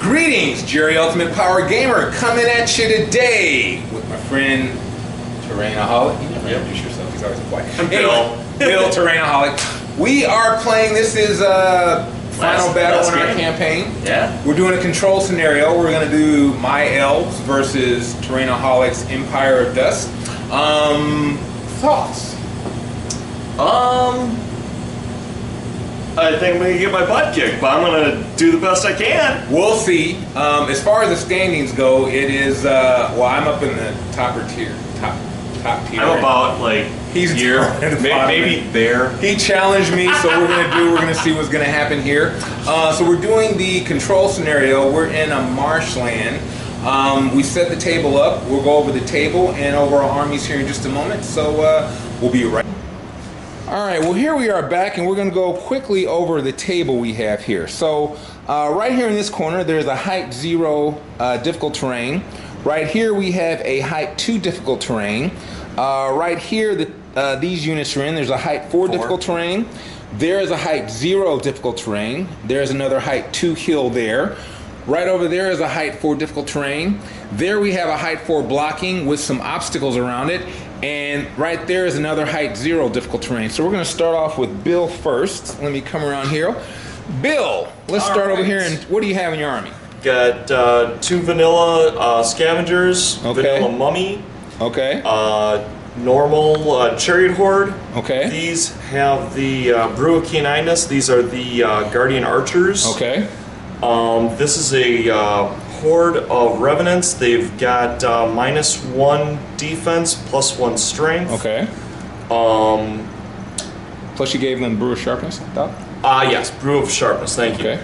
Greetings, Jerry Ultimate Power Gamer, coming at you today with my friend Terrainaholic. You never introduce yourself, he's always quiet. I'm Bill. Bill Terrainaholic. We are playing, this is final battle in our campaign. Yeah. We're doing a control scenario. We're going to do my Elves versus Terrainaholic's Empire of Dust. Thoughts? I think I'm gonna get my butt kicked, but I'm gonna do the best I can. We'll see. As far as the standings go, it is well, I'm up in the top tier. I'm about like he's here, maybe there. He challenged me, so we're gonna see what's gonna happen here. So we're doing the control scenario. We're in a marshland. We set the table up. We'll go over the table and over our armies here in just a moment. So we'll be right. All right, well here we are back, and we're going to go quickly over the table we have here. So right here in this corner there's a height 0 difficult terrain. Right here we have a height 2 difficult terrain. Right here these units are in, there's a height 4 difficult terrain. There is a height 0 difficult terrain. There's another height 2 hill there. Right over there is a height 4 difficult terrain. There we have a height 4 blocking with some obstacles around it. And right there is another height 0 difficult terrain. So we're going to start off with Bill first. Let me come around here. Bill, let's start over here. And what do you have in your army? Got 2 vanilla scavengers, okay. Vanilla mummy, okay. Normal chariot horde. Okay. These have the brew of caninus. These are the guardian archers. Okay. This is a horde of revenants. They've got -1 defense, +1 strength. Okay. Plus you gave them brew of sharpness, I thought? Yes, brew of sharpness, thank you. Okay.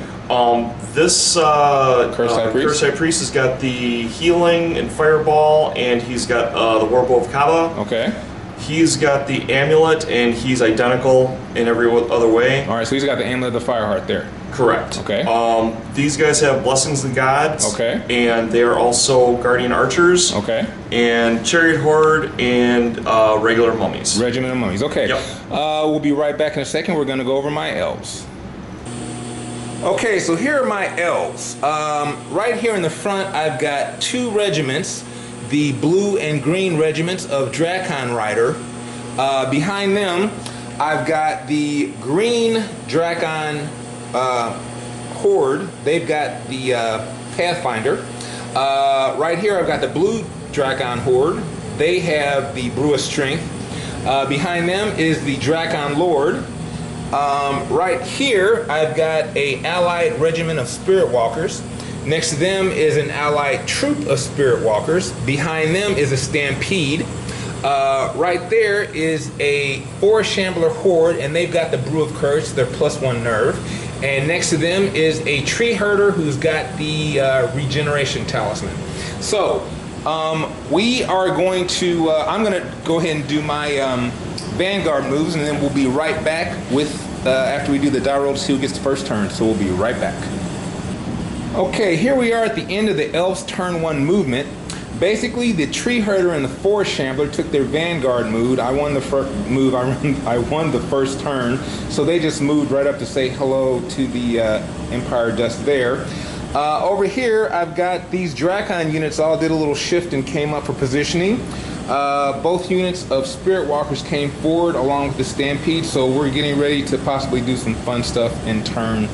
This Cursed High Priest has got the healing and fireball, and he's got the warbow of Kaba. Okay. He's got the amulet, and he's identical in every other way. All right, so he's got the amulet of the Fireheart there. Correct. Okay. These guys have blessings of the gods. Okay. And they are also guardian archers. Okay. And chariot horde and regular mummies. Regiment of mummies. Okay. Yep. We'll be right back in a second. We're going to go over my elves. Okay, so here are my elves. Right here in the front, I've got 2 regiments, the blue and green regiments of Drakon Rider. Behind them, I've got the green Drakon horde. They've got the Pathfinder. Right here I've got the blue Drakon horde. They have the brew of strength. Behind them is the Drakon lord. Right here I've got a allied regiment of spirit walkers. Next to them is an allied troop of spirit walkers. Behind them is a stampede. Right there is a 4 shambler horde, and they've got the brew of courage. They're +1 nerve. And next to them is a tree herder who's got the regeneration talisman. So we are going to I'm going to go ahead and do my vanguard moves, and then we'll be right back with after we do the die roll to see who gets the first turn. So we'll be right back. Okay, here we are at the end of the Elves turn 1 movement. Basically, the tree herder and the 4 shambler took their vanguard move. I won the first move. I won the first turn, so they just moved right up to say hello to the Empire Dust there. Over here, I've got these Drakon units all did a little shift and came up for positioning. Both units of Spirit Walkers came forward along with the Stampede, so we're getting ready to possibly do some fun stuff in turn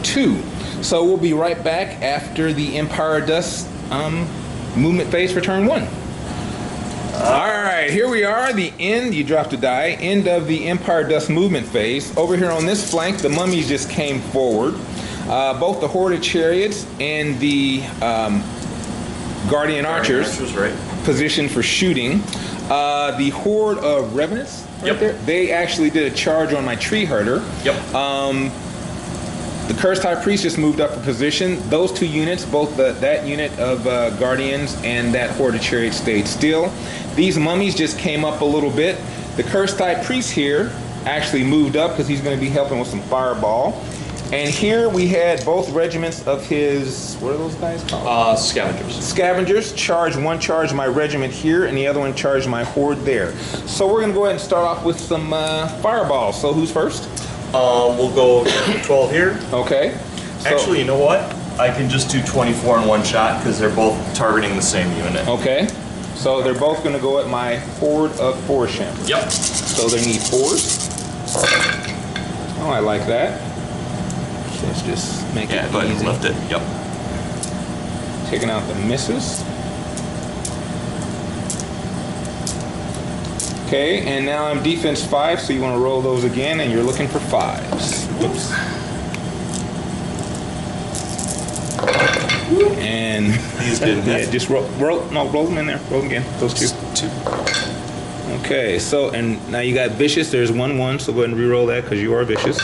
2. So we'll be right back after the Empire Dust movement phase for turn 1. Alright, here we are, the end, you dropped a die, end of the Empire Dust movement phase. Over here on this flank, the mummies just came forward. Both the Horde of Chariots and the Guardian Archers positioned for shooting. The Horde of Revenants right there, they actually did a charge on my tree herder. Yep. The Cursed High Priest just moved up for position. Those 2 units, both that unit of Guardians and that Horde of Chariots stayed still. These mummies just came up a little bit. The Cursed High Priest here actually moved up because he's going to be helping with some fireball. And here we had both regiments of his, what are those guys called? Scavengers. Scavengers. One charged my regiment here, and the other one charged my horde there. So we're going to go ahead and start off with some fireballs. So who's first? We'll go 12 here. Okay. So, actually, you know what? I can just do 24 in one shot because they're both targeting the same unit. Okay. So they're both going to go at my horde of forest champions. Yep. So they need 4s. Oh, I like that. Let's just make it go ahead easy. and lift it. Yep. Taking out the misses. Okay, and now I'm defense 5, so you want to roll those again, and you're looking for 5s. Oops. And these didn't hit. Yeah, just roll them in there. Roll them again. Those two. Okay, so and now you got vicious. There's 1/1, so go ahead and re-roll that because you are vicious.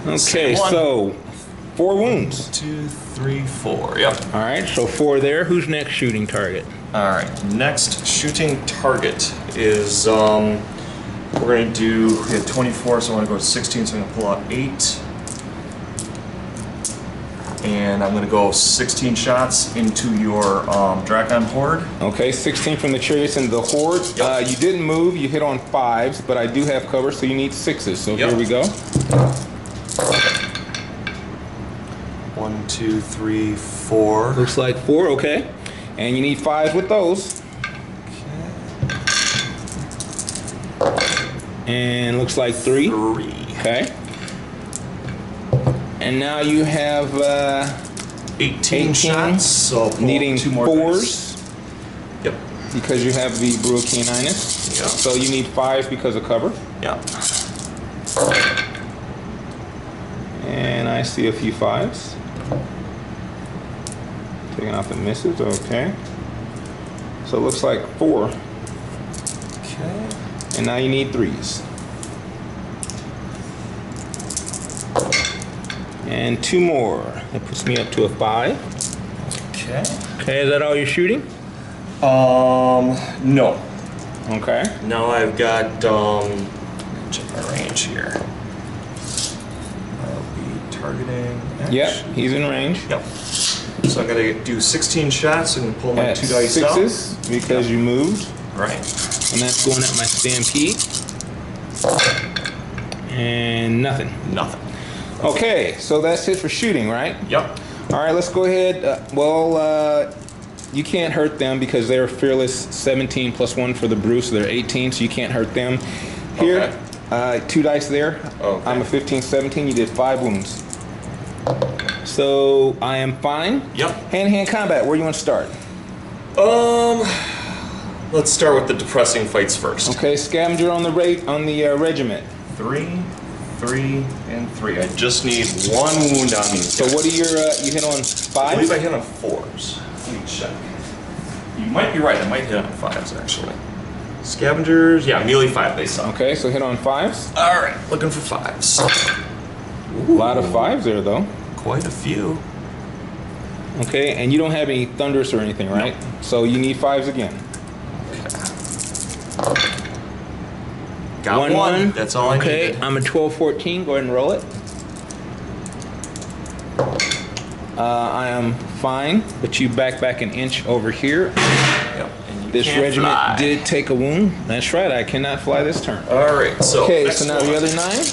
Okay, so 4 wounds. 2, 3, 4. Yep. All right, so 4 there. Who's next shooting target? All right. Next shooting target is we're gonna do. We had 24, so I want to go to 16. So I'm gonna pull out 8. And I'm going to go 16 shots into your Drakon Horde. Okay, 16 from the chariots into the horde. Yep. You didn't move, you hit on 5s, but I do have cover, so you need 6s. So Here we go. 1, 2, 3, 4. Looks like 4, okay. And you need 5s with those. Okay. And looks like 3. 3. Okay. And now you have 18 shots, so needing 2 more 4s. dice. Yep. Because you have the Bruacaninus. Yep. So you need 5s because of cover. Yep. And I see a few 5s. Taking out the misses, okay. So it looks like 4. Okay. And now you need 3s. And 2 more. That puts me up to a 5. Okay. Okay, is that all you're shooting? No. Okay. Now I've got, check my range here. I'll be targeting. Yep, he's in range. Yep. So I'm gonna do 16 shots and pull my At 2 dice 6s because you moved. Right. And that's going at my stampede. And nothing. Nothing. Okay, so that's it for shooting, right? Yep. All right, let's go ahead. You can't hurt them because they're fearless 17 plus 1 for the brew, so they're 18, so you can't hurt them. Here, 2 dice there. Okay. I'm a 15, 17. You did 5 wounds. So I am fine. Yep. Hand-to-hand combat. Where do you want to start? Let's start with the depressing fights first. Okay, scavenger on the regiment. 3, 3, and 3. I just need 1 wound on these. So what are your? You hit on 5? I believe I hit on 4s. Let me check. You might be right. I might hit on 5s actually. Scavengers, yeah, melee 5 they suck. Okay, so hit on 5s. All right, looking for 5s. A lot of 5s there, though. Quite a few. Okay, and you don't have any thunderous or anything, right? No. So you need 5s again. Got 1. That's all I Okay, needed. I'm a 12, 14. Go ahead and roll it. I am fine, but you back an inch over here. Yep. And you This can't regiment fly. did take a wound. That's right, I cannot fly this turn. All right, so Okay, next so now one. the other 9.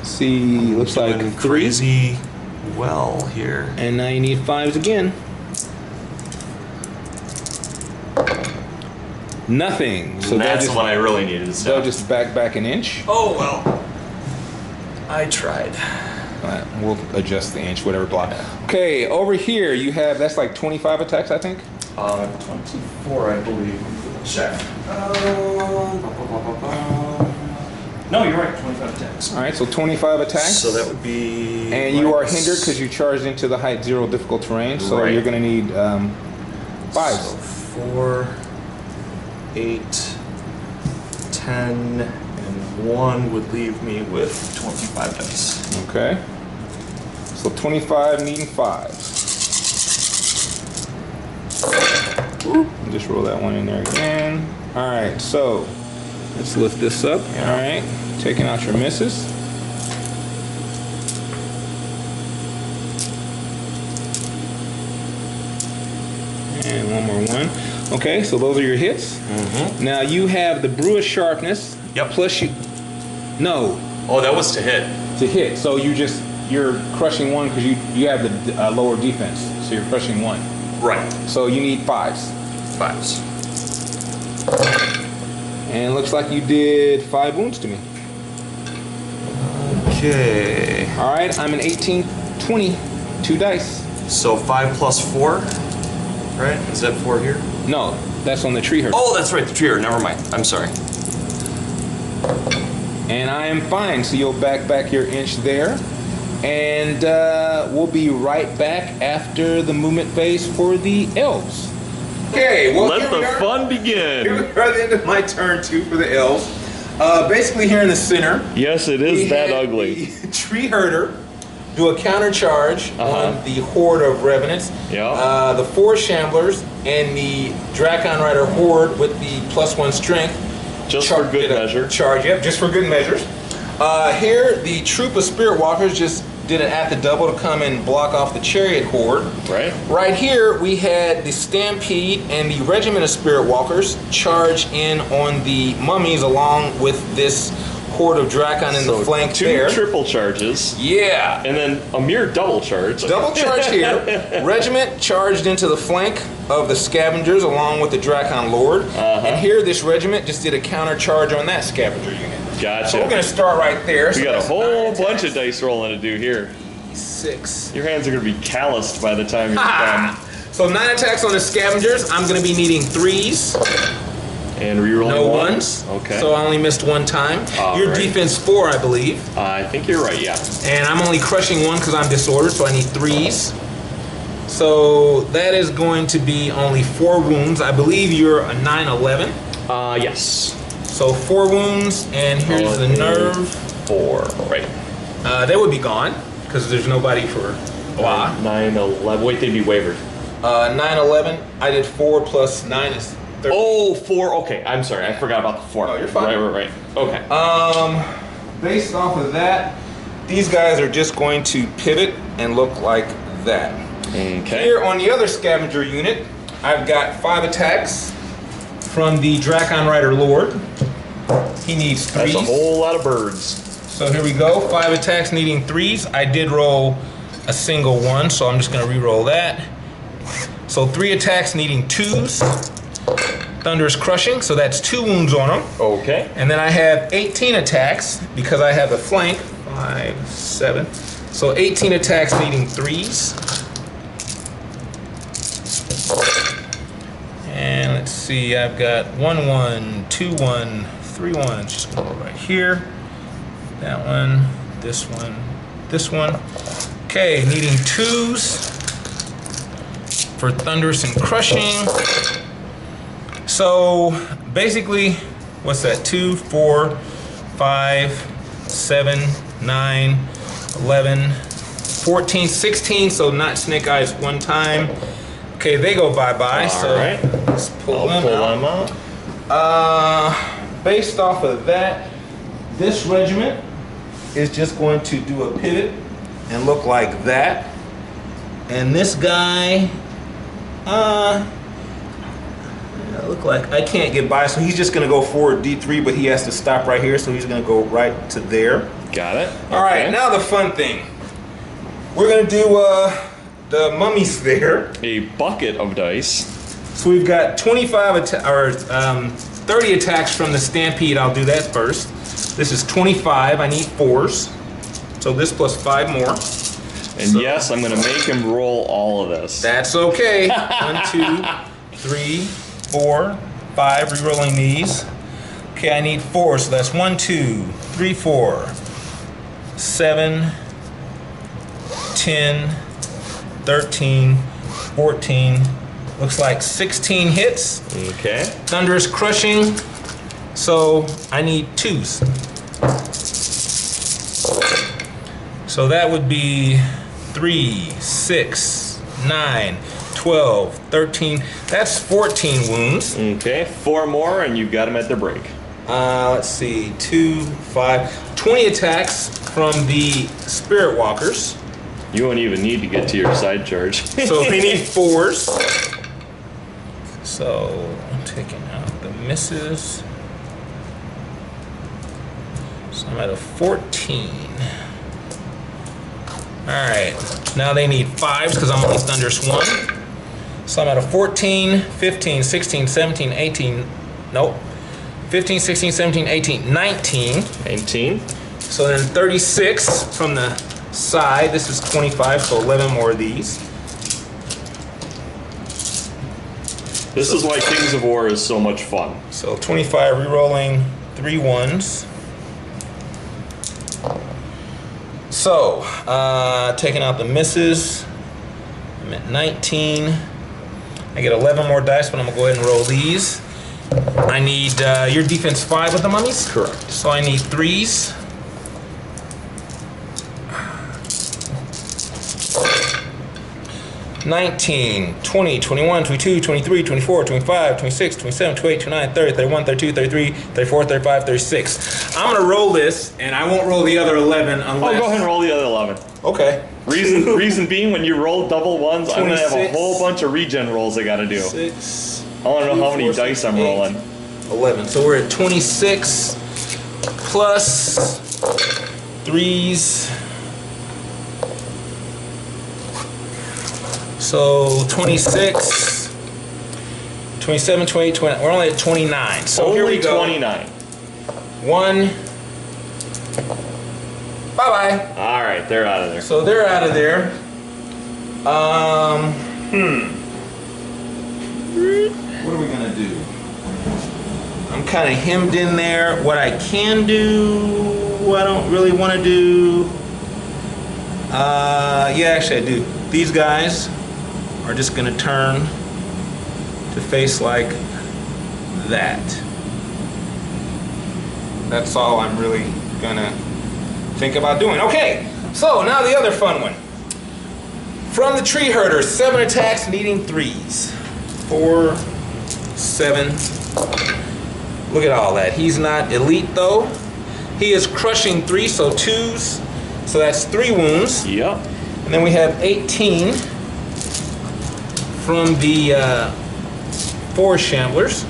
See, looks like Doing 3. crazy well here. And now you need 5s again. Nothing. So And that's they'll what I really needed to they'll stop. just back an inch. Oh well. I tried. We'll adjust the inch, whatever block. Okay, over here you have, that's like 25 attacks, I think. 24, I believe. Check. No, you're right. 25 attacks. All right, so 25 attacks. So that would be. And you are hindered because you charged into the height 0 difficult terrain, so Right. you're going to need 5s. So 4, 8, 10, and 1 would leave me with 25 dice. Okay. So 25 needing 5s. Just roll that one in there again. All right, so let's lift this up. Yeah. All right, taking out your misses. And one more one. Okay, so those are your hits. Mm-hmm. Now you have the brewer's sharpness. Yep. Plus you. No, Oh, that was to hit. to hit. So you just you're crushing 1 because you have the lower defense, so you're crushing 1. Right. So you need 5s. 5s. And it looks like you did 5 wounds to me. Okay. All right, I'm an 18, 20, 2 dice. So 5 plus 4, right? Is that 4 here? No, that's on the tree herder. Oh, that's right, the tree herder. Never mind. I'm sorry. And I am fine, so you'll back your inch there. And we'll be right back after the movement phase for the elves. Okay, well, let the fun begin. Here we are at the end of my turn 2 for the elves. Basically here in the center. Yes, it is that ugly. The tree herder do a counter charge on the horde of revenants. Yeah. The 4 shamblers and the Drakon Rider horde with the +1 strength. Just for good measure. Charge, yep, just for good measures. Here, the troop of spirit walkers just did an at the double to come and block off the chariot horde. Right. Right here, we had the stampede and the regiment of spirit walkers charge in on the mummies along with this horde of Drakon in the flank there. 2 triple charges. Yeah. And then a mere double charge. Double charge here. Regiment charged into the flank of the scavengers along with the Drakon Lord. And here, this regiment just did a counter charge on that scavenger unit. Gotcha. So we're going to start right there. We got a whole bunch of dice rolling to do here. 6. Your hands are going to be calloused by the time you're done. So 9 attacks on the scavengers. I'm going to be needing 3s. And rerolling No 1s. ones. Okay. So I only missed 1 time. Your right. defense 4, I believe. I think you're right, yeah. And I'm only crushing 1 because I'm disordered, so I need 3s. So that is going to be only 4 wounds. I believe you're a 9/11. Yes. So 4 wounds, and here's the nerve. 4, right. They would be gone because there's nobody for blah. 9/11. Wait, they'd be wavered. 9/11. I did 4 plus 9 is 13. Oh, 4. Okay, I'm sorry. I forgot about the 4. Oh, you're fine. Right. Okay. Based off of that, these guys are just going to pivot and look like that. Okay. Here on the other scavenger unit, I've got 5 attacks from the Drakon Rider Lord. He needs 3s. That's a whole lot of birds. So here we go, 5 attacks needing 3s. I did roll a single 1, so I'm just going to re-roll that. So 3 attacks needing 2s. Thunderous Crushing, so that's 2 wounds on him. Okay. And then I have 18 attacks because I have the flank. 5, 7. So 18 attacks needing 3s. And let's see, I've got 1, 1, 2, 1, 3, 1. Just gonna go right here. That one, this one, this one. Okay, needing 2s for Thunderous and Crushing. So basically, what's that? 2, 4, 5, 7, 9, 11, 14, 16. So not Snake Eyes 1 time. Okay, they go bye-bye. So right. let's pull them out. Based off of that, this regiment is just going to do a pivot and look like that. And this guy, look like I can't get by, so he's just gonna go forward D3, but he has to stop right here, so he's gonna go right to there. Got it. All right, now the fun thing. We're gonna do the mummies there. A bucket of dice. So we've got 30 attacks from the stampede. I'll do that first. This is 25. I need 4s. So this plus 5 more. And yes, I'm going to make him roll all of this. That's okay. 1, 2, 3, 4, 5. Rerolling these. Okay, I need 4. So that's 1, 2, 3, 4, 7, 10, 13, 14. Looks like 16 hits. Okay. Thunderous Crushing. So I need 2s. So that would be 3, 6, 9, 12, 13. That's 14 wounds. Okay, 4 more and you've got them at their break. Let's see, 2, 5, 20 attacks from the Spirit Walkers. You won't even need to get to your side charge. So we need 4s. So I'm taking out the misses. So I'm at a 14. Alright, now they need 5s because I'm only thunderous 1. So I'm at a 14, 15, 16, 17, 18, nope. 15, 16, 17, 18, 19. 19. So then 36 from the side. This is 25, so 11 more of these. This is why Kings of War is so much fun. So 25, re-rolling 3 1s. So, taking out the misses, I'm at 19. I get 11 more dice, but I'm gonna go ahead and roll these. I need your defense 5 with the mummies? Correct. So I need 3s. $19, $20, $21, $22, $23, $24, $25, $26, $27, $28, $29, $30, $31, $32, $33, $34, $35, $36. I'm gonna roll this, and I won't roll the other 11 unless... Oh, go ahead and roll the other 11. Okay. Reason being, when you roll double ones, I'm gonna have a 26. whole bunch of regen rolls I gotta do. 6. I wanna know how many dice I'm rolling. 11. So we're at 26 plus 3s. So 26, 27, 28, 20. We're only at 29. So Only here we go. 29. 1. Bye-bye. All right, they're out of there. So they're out of there. What are we gonna do? I'm kind of hemmed in there. What I can do, I don't really want to do. Yeah, actually I do. These guys are just gonna turn to face like that. That's all I'm really gonna think about doing. Okay, so now the other fun one. From the tree herder, 7 attacks needing 3s. 4, 7. Look at all that. He's not elite though. He is crushing 3, so 2s. So that's 3 wounds. Yep. And then we have 18 from the 4 shamblers,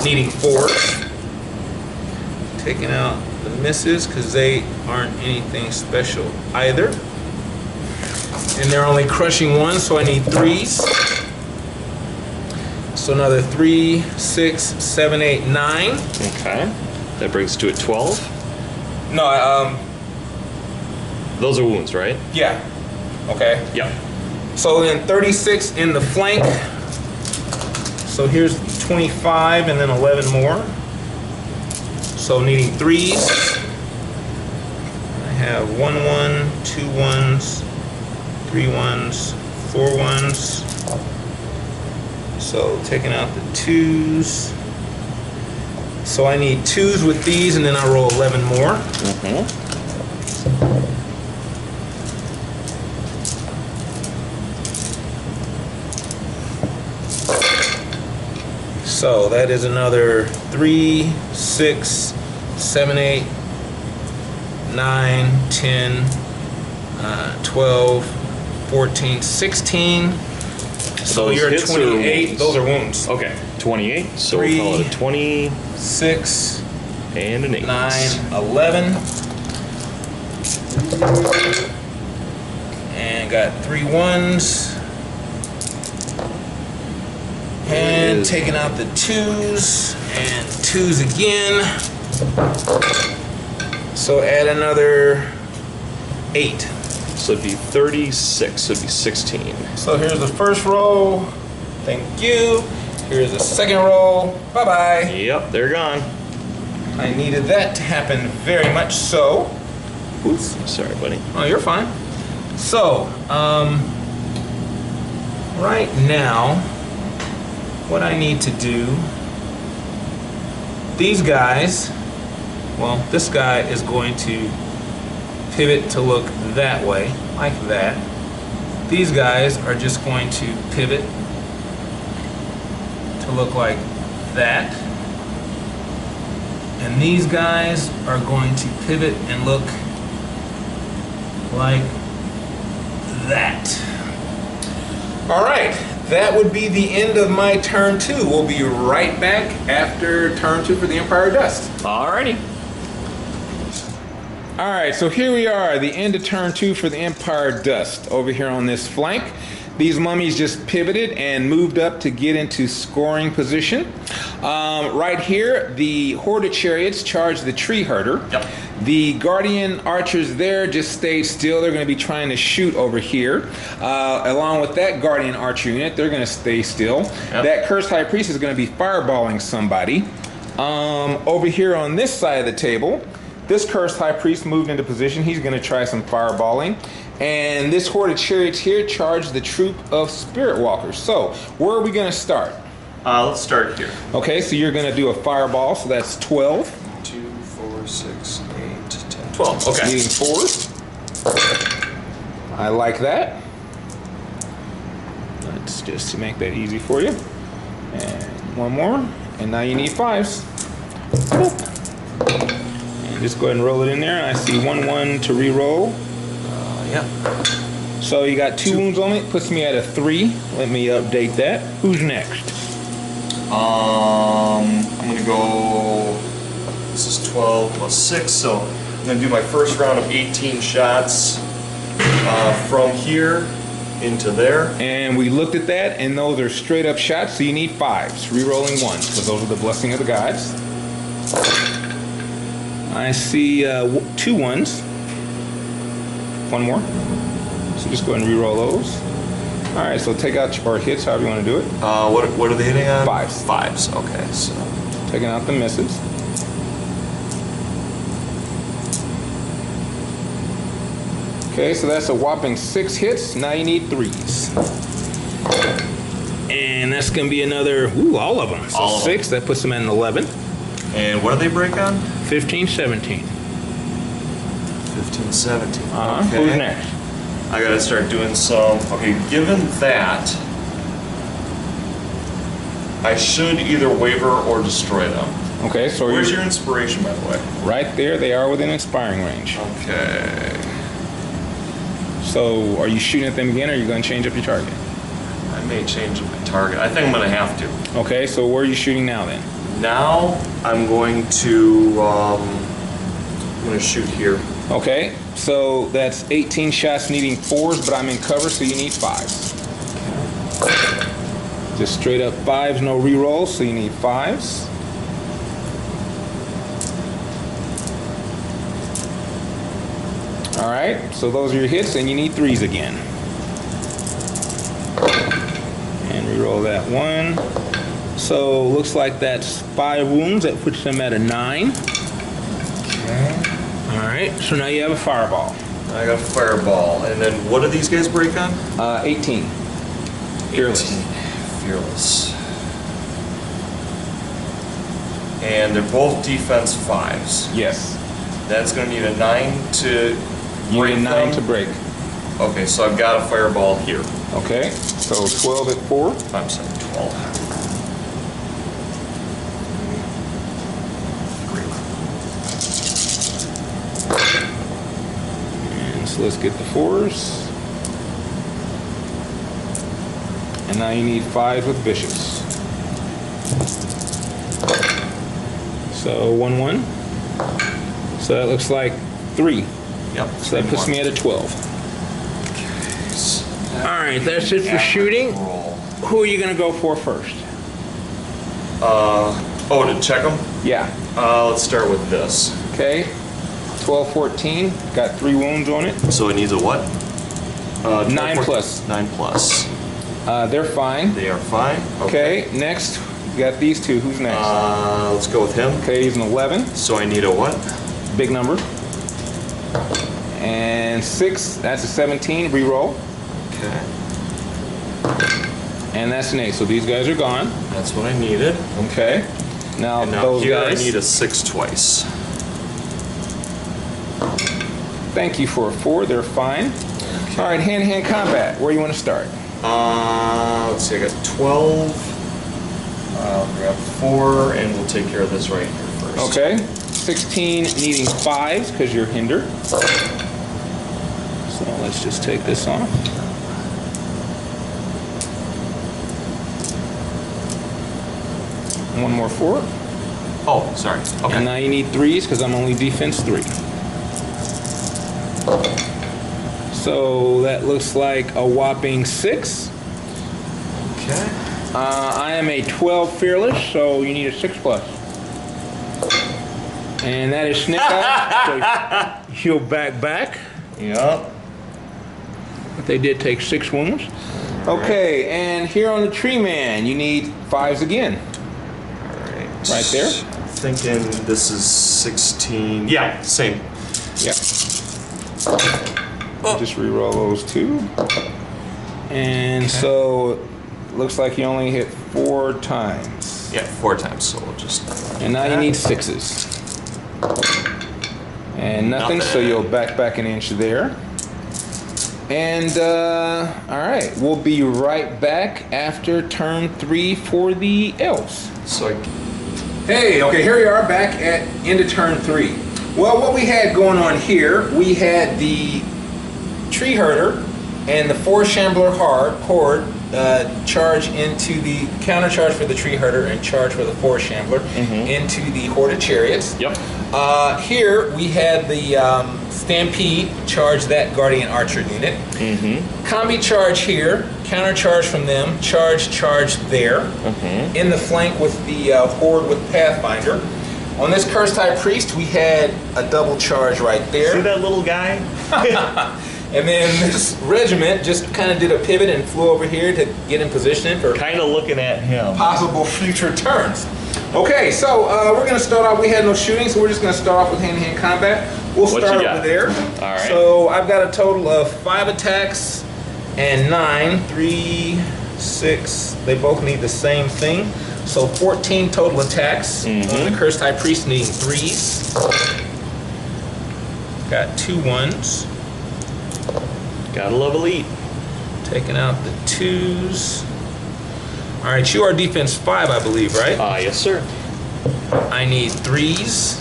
needing 4. Taking out the misses because they aren't anything special either. And they're only crushing 1, so I need 3s. So another 3, 6, 7, 8, 9. Okay. That brings to a 12. No, Those are wounds, right? yeah. Okay. Yep. So then 36 in the flank. So here's 25 and then 11 more. So needing 3s. I have 1 1, 2 1s, 3 1s, 4 1s. So taking out the 2s. So I need 2s with these and then I roll 11 more. Mm-hmm. So that is another 3, 6, 7, 8, 9, 10, 12, 14, 16. So Those you're at hits or 28. wounds? Those are wounds. Okay, 28. So 3, we'll call it a 20 6, and an 8. 9, 11. And got 3 1s. And taking out the 2s and 2s again. So add another 8. So it'd be 36. So it'd be 16. So here's the first roll. Thank you. Here's the second roll. Bye-bye. Yep, they're gone. I needed that to happen very much so. Oops. Sorry, buddy. Oh, you're fine. So, right now, what I need to do, these guys, well, this guy is going to pivot to look that way, like that. These guys are just going to pivot to look like that. And these guys are going to pivot and look like that. All right. That would be the end of my turn 2. We'll be right back after turn 2 for the Empire of Dust. Alrighty. All right, so here we are, the end of turn 2 for the Empire Dust. Over here on this flank, these mummies just pivoted and moved up to get into scoring position. Right here, the Horde of Chariots charged the Tree Herder. Yep. The Guardian Archers there just stayed still. They're going to be trying to shoot over here. Along with that Guardian Archer unit, they're going to stay still. Yep. That Cursed High Priest is going to be fireballing somebody. Over here on this side of the table, this Cursed High Priest moved into position. He's going to try some fireballing. And this Horde of Chariots here charged the troop of Spirit Walkers. So, where are we going to start? Let's start here. Okay, so you're going to do a fireball, so that's 12. 2, 4, 6, 8, 10, 12. Okay. Needing 4s. I like that. Let's just to make that easy for you. And one more. And now you need 5s. Boop. And just go ahead and roll it in there. I see 1 1 to re-roll. Yeah. So you got 2 wounds on it. Puts me at a 3. Let me update that. Who's next? I'm gonna go. This is 12 plus 6, so I'm gonna do my first round of 18 shots from here into there. And we looked at that, and those are straight up shots, so you need 5s. Re-rolling 1s, because those are the blessing of the gods. I see 2 1s. 1 more. So just go ahead and re-roll those. All right, so take out your hits, however you want to do it. What are they hitting on? 5s. 5s. Okay, so Taking out the misses. Okay, so that's a whopping 6 hits. Now you need 3s. And that's going to be another, all of them. So all of 6, that puts them at an 11. And what do they break on? 15, 17. 15, 17. Okay. Who's next? I gotta start doing some. Okay, given that, I should either waver or destroy them. Okay, so Where's your inspiration, by the way? right there, they are within inspiring range. Okay. So are you shooting at them again, or are you going to change up your target? I may change my target. I think I'm gonna have to. Okay, so where are you shooting now then? Now I'm going to. I'm gonna shoot here. Okay, so that's 18 shots needing 4s, but I'm in cover, so you need 5s. Just straight up 5s, no re-rolls, so you need 5s. All right, so those are your hits, and you need 3s again. And re-roll that 1. So looks like that's 5 wounds. That puts them at a 9. Okay. All right, so now you have a fireball. I got a fireball, and then what do these guys break on? 18. Fearless. 18. Fearless. And they're both defense 5s. Yes. That's going to need a 9 to You break need 9 them. to break. Okay, so I've got a fireball here. Okay, so 12 at 4. I'm sorry, 12. And so let's get the 4s. And now you need 5 with bishops. So 1 1. So that looks like 3. Yep. So that puts me at a 12. All right, that's it for shooting. Roll. Who are you going to go for first? Oh, to check them? Yeah. Let's start with this. Okay. 12, 14. Got 3 wounds on it. So it needs a what? 9 plus. 9 plus. They're fine. They are fine. Okay, next, we got these 2. Who's next? Let's go with him. Okay, he's an 11. So I need a what? Big number. And 6, that's a 17. Reroll. Okay. And that's an 8. So these guys are gone. That's what I needed. Okay. Now, And now those here guys. I need a 6 twice. Thank you for a 4. They're fine. Okay. All right, hand-to-hand combat. Where do you want to start? Let's see, I got 12. I'll grab 4, and we'll take care of this right here first. Okay. 16 needing 5s because you're hindered. So let's just take this off. One more 4. Oh, sorry. Okay. And now you need 3s because I'm only defense 3. So that looks like a whopping 6. Okay. I am a 12 fearless, so you need a 6+. And that is Snake Eye, so he'll back. Yep. But they did take 6 wounds. Okay, and here on the Tree Man, you need 5s again. Alright. Right there. Thinking this is 16. Yeah, same. Yep. Just re-roll those 2. And so, looks like you only hit 4 times. Yeah, 4 times, so we'll just... And now you need 6s. And nothing, so you'll back an inch there. And, alright, we'll be right back after turn 3 for the Elves. So Hey, okay, here we are back at end of turn 3. Well, what we had going on here, we had the Tree Herder and the 4 Shambler Horde charge into the counter charge for the Tree Herder and charge for the 4 Shambler into the Horde of Chariots. Yep. Here we had the Stampede charge that Guardian Archer unit. Combi charge here, counter charge from them, charge there. In the flank with the Horde with Pathfinder. On this Cursed High Priest, we had a double charge right there. see that little guy? And then this regiment just kind of did a pivot and flew over here to get in position for Kind of looking at him. possible future turns. Okay, so we're going to start off. We had no shooting, so we're just going to start off with hand-to-hand combat. We'll What start you got? over there. All right. So I've got a total of 5 attacks and 9. 3, 6. They both need the same thing. So 14 total attacks. On the Cursed High Priest needing 3s. Got 2 1s. Gotta love elite. Taking out the 2s. All right, you are defense 5, I believe, right? Yes, sir. I need 3s.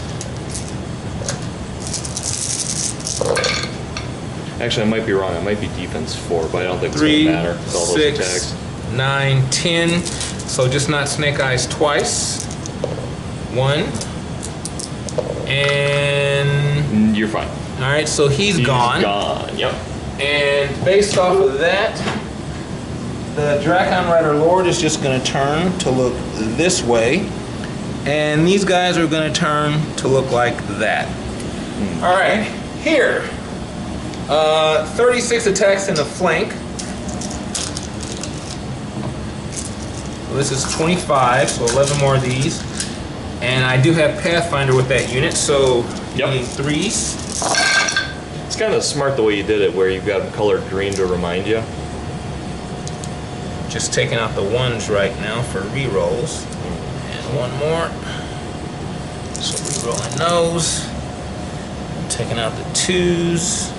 Actually, I might be wrong. I might be defense 4, but I don't think 3, it's gonna matter with all those 6, attacks. 9, 10. So just not Snake Eyes twice. 1. And You're fine. all right, so he's gone. Gone. Yep. And based off of that, the Drakon Rider Lord is just going to turn to look this way, and these guys are going to turn to look like that. All right, here, 36 attacks in the flank. So this is 25, so 11 more of these. And I do have Pathfinder with that unit, so Yep. need 3s. It's kind of smart the way you did it, where you've got them colored green to remind you. Just taking out the 1s right now for re-rolls. And 1 more. So re-rolling those. I'm taking out the 2s.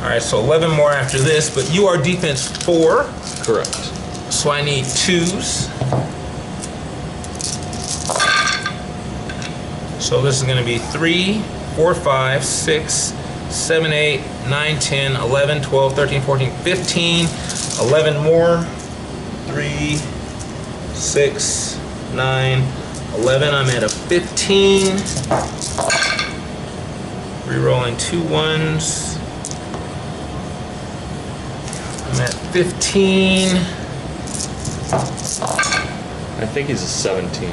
Alright, so 11 more after this, but you are defense 4. Correct. So I need 2s. So this is going to be 3, 4, 5, 6, 7, 8, 9, 10, 11, 12, 13, 14, 15, 11 more. 3, 6, 9, 11. I'm at a 15. Rerolling 2 1s. I'm at 15. I think he's a 17.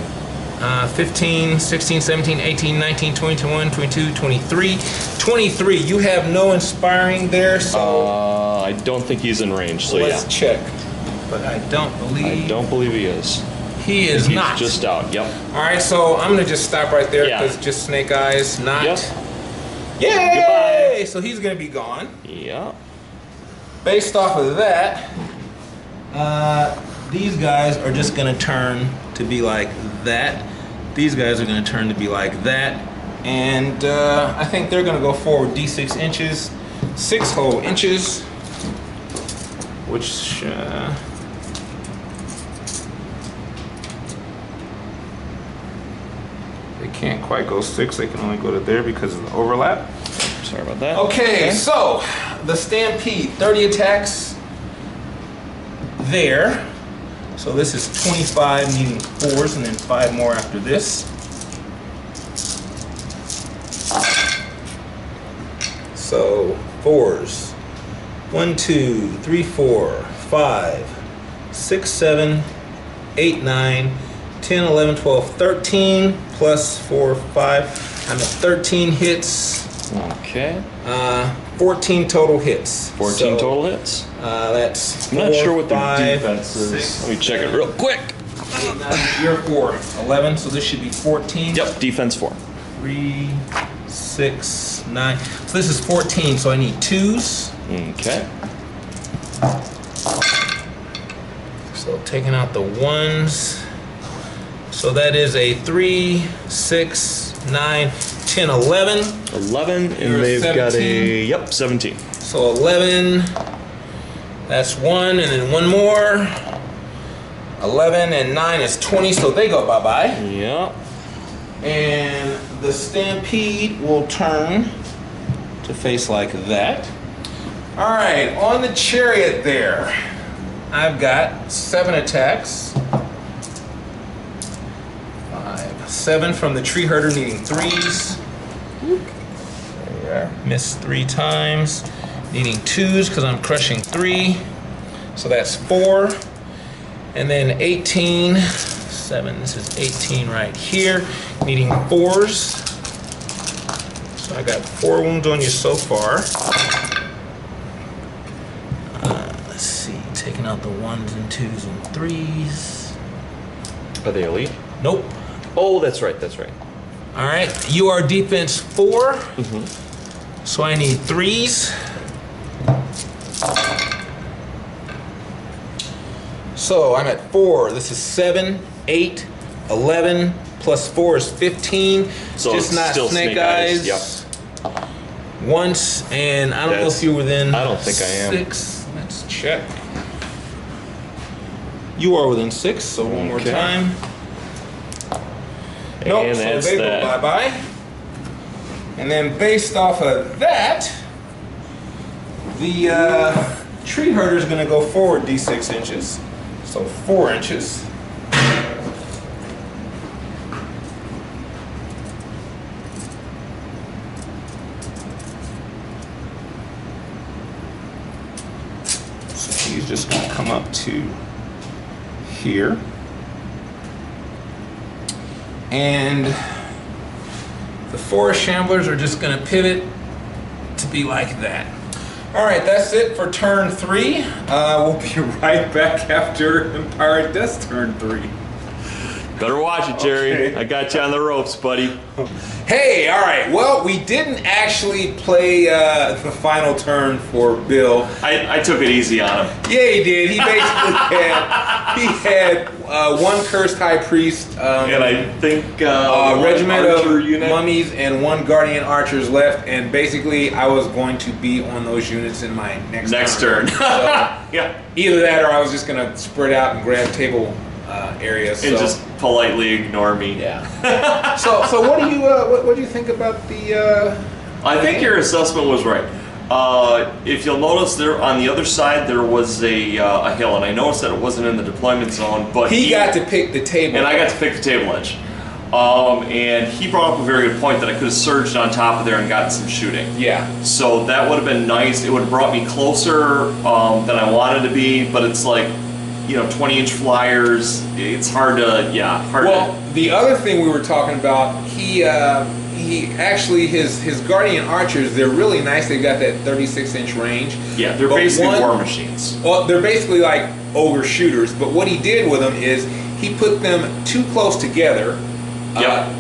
15, 16, 17, 18, 19, 20, 21, 22, 23. 23, you have no inspiring there, so I don't think he's in range, so let's yeah. check. But I don't believe... I don't believe he is. He is He's not. just out, yep. Alright, so I'm going to just stop right there Yeah. because just Snake Eyes, not... Yep. Yay! Goodbye. So he's going to be gone. Yeah. Based off of that, these guys are just going to turn to be like that. These guys are going to turn to be like that. And I think they're going to go forward D6 inches, 6 whole inches, which they can't quite go 6. They can only go to there because of the overlap. Sorry about that. Okay, so the Stampede, 30 attacks there. So this is 25, needing 4s, and then 5 more after this. So 4s. 1, 2, 3, 4, 5, 6, 7, 8, 9, 10, 11, 12, 13 plus 4, 5. I'm at 13 hits. Okay. 14 total hits. 14 total hits. That's 4, I'm not sure what the 5, defense is. 6, Let me check it real quick. 8, 9, you're 4. 11, so this should be 14. Yep, defense 4. 3, 6, 9. So this is 14, so I need 2s. Okay. So taking out the 1s. So that is a 3, 6, 9, 10, 11. 11, and You're they've got 17. a, yep, 17. So 11, that's 1, and then 1 more. 11 and 9 is 20, so they go bye-bye. Yep. And the Stampede will turn to face like that. All right, on the Chariot there, I've got 7 attacks. 5, 7 from the Tree Herder, needing 3s. There you are. Missed 3 times. Needing 2s because I'm crushing 3. So that's 4. And then 18. 7. This is 18 right here. Needing 4s. So I got 4 wounds on you so far. Let's see. Taking out the 1s and 2s and 3s. Are they elite? Nope. Oh, that's right, that's right. All right, you are defense 4, so I need 3s. So I'm at 4. This is 7, 8, 11 plus 4 is 15. So just it's not still snake snake eyes. eyes, Once, and I don't know if you're within. I don't think I am. 6. Let's check. You are within 6. So one more Okay. time. Nope, And so that's they that. go bye-bye. And then based off of that, the Tree Herder is going to go forward D6 inches. So 4 inches. So he's just going to come up to here. And the 4 Shamblers are just going to pivot to be like that. All right, that's it for turn 3. We'll be right back after Empire does turn 3. Better watch it, Jerry. Okay. I got you on the ropes, buddy. Hey, all right. Well, we didn't actually play the final turn for Bill. I took it easy on him. Yeah, he did. He basically had 1 Cursed High Priest. And I think Regiment Archer of unit. Mummies and 1 Guardian Archers left, and basically I was going to be on those units in my next turn. So Yeah. either that or I was just going to spread out and grab table areas. And So, just politely ignore me. yeah. so what do you what do you think about the? I think your assessment was right. If you'll notice, there on the other side there was a hill, and I noticed that it wasn't in the deployment zone. But he got to pick the table, and I got to pick the table edge. And he brought up a very good point that I could have surged on top of there and gotten some shooting. Yeah. So that would have been nice. It would have brought me closer than I wanted to be, but it's like, 20-inch flyers. It's hard to, hard Well, the other thing we were talking about, he actually his Guardian Archers, they're really nice. They've got that 36-inch range. Yeah, they're But basically war machines. Well, they're basically like ogre shooters. But what he did with them is he put them too close together.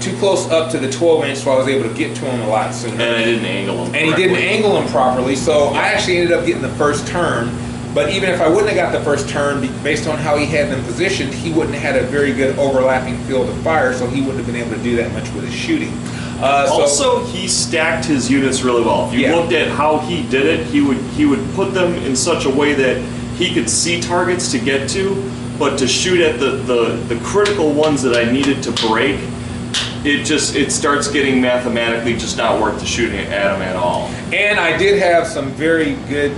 Too close up to the 12-inch, so I was able to get to him a lot sooner. And I didn't angle them. And he didn't angle them properly, so I actually ended up getting the first turn. But even if I wouldn't have got the first turn, based on how he had them positioned, he wouldn't have had a very good overlapping field of fire, so he wouldn't have been able to do that much with his shooting. Also, he stacked his units really well. If you looked at how he did it, he would put them in such a way that he could see targets to get to, but to shoot at the critical ones that I needed to break, it starts getting mathematically just not worth the shooting at him at all. And I did have some very good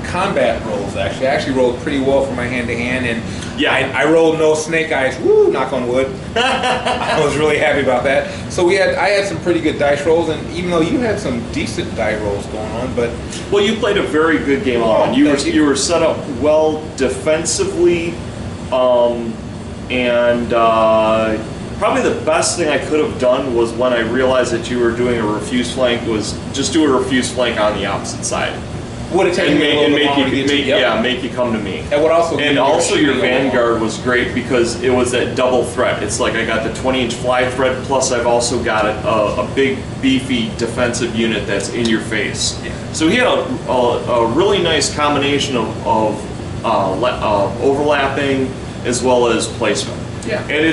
combat rolls, actually. I actually rolled pretty well for my hand-to-hand, and Yeah. I rolled no snake eyes. Woo, knock on wood. I was really happy about that. So I had some pretty good dice rolls, and even though you had some decent die rolls going on, but... Well, you played a very good game all around. You were set up well defensively, and probably the best thing I could have done was when I realized that you were doing a refuse flank, was just do a refuse flank on the opposite side. Would it take me a little bit longer to get to you? Yeah, make you come to me. And what also? And also your Vanguard was great because it was that double threat. It's like I got the 20-inch fly threat, plus I've also got a big, beefy defensive unit that's in your face. Yeah. So he had a really nice combination of overlapping as well as placement. Yeah. And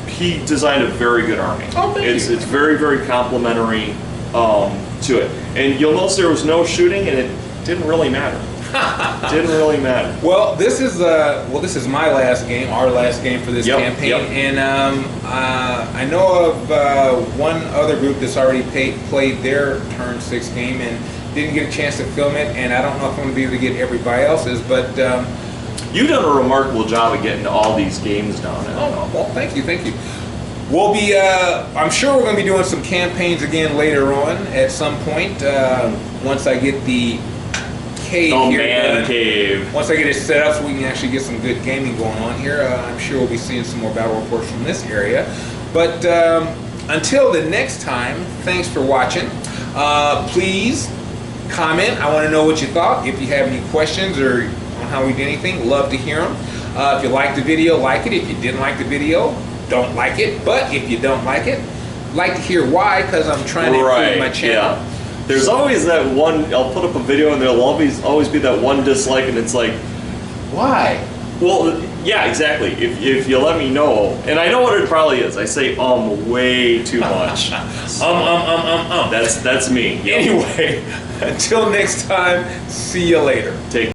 he designed a very good army. Oh, thank you. It's very, very complimentary to it. And you'll notice there was no shooting, and it didn't really matter. Didn't really matter. Well, this is my last game, our last game for this campaign, and I know of one other group that's already played their turn 6 game and didn't get a chance to film it, and I don't know if I'm going to be able to get everybody else's, but you've done a remarkable job of getting all these games done. Oh, well, thank you. We'll be, I'm sure we're going to be doing some campaigns again later on at some point, once I get the cave here. Cave. Once I get it set up so we can actually get some good gaming going on here, I'm sure we'll be seeing some more battle reports from this area. But until the next time, thanks for watching. Please comment. I want to know what you thought. If you have any questions or on how we did anything, love to hear them. If you liked the video, like it. If you didn't like the video, don't like it. But if you don't like it, like to hear why, because I'm trying to improve my channel. Yeah. There's always that one, I'll put up a video and there'll always be that one dislike, and it's like, why? Well, yeah, exactly. If you let me know, and I know what it probably is. I say way too much. That's me. Yep. Anyway, until next time, see you later. Take